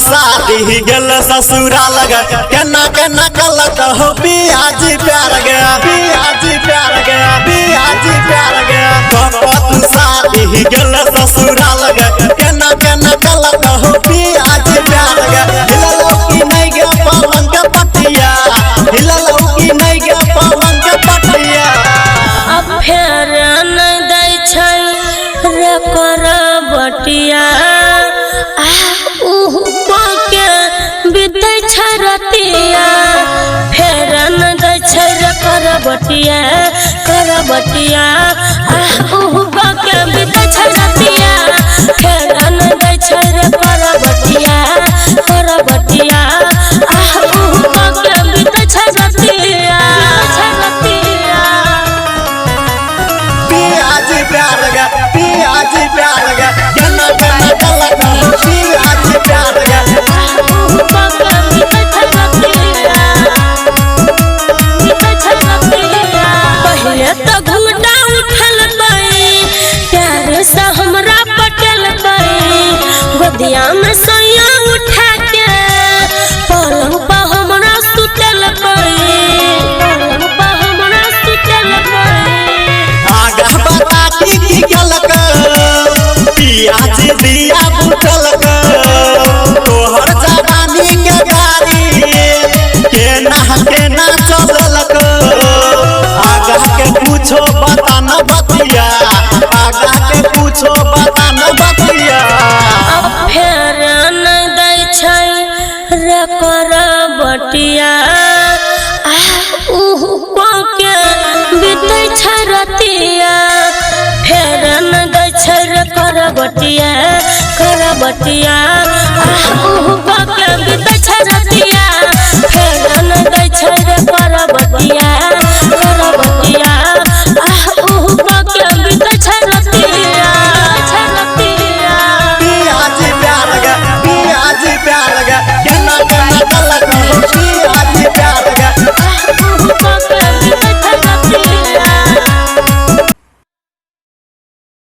शादी गल ससुराल केना केना गलत हो पियाजी प्यार गया पियाजी प्यार गया पियाजी प्यार गया शादी गल ससुराल केना केना गलत हो पियाजी प्यार गया हिललो की नहीं गया पवन के पटिया हिललो की नहीं गया पवन के पटिया अब फेर नहीं दै छै रे कर बटिया रतिया फेर न दै छै रे कर बटिया के बीते छै रतिया फेर न दै छै रे कर बटिया के बीते छै रतिया पियाजी प्यार गे पियाजी प्यार गे केना केना गलत हो पियाजी प्यार गे तो घूटा उठल प्यार से हमरा पटल गोदिया में सोया उठा के पलंग पर हमरा सुतल आगा बता की गलक पियाजी दिया बुटल तोहर जवानी के गाड़ी केना चललक आगा के पूछो बता न बतिया आगा के पूछो बता न बतिया अब फेर नहीं दै छै रे कर बटिया के बीते छै रतिया फेर नहीं दै छै रे कर बटिया के बीते छै रतिया फेर नहीं दै छै रे कर बटिया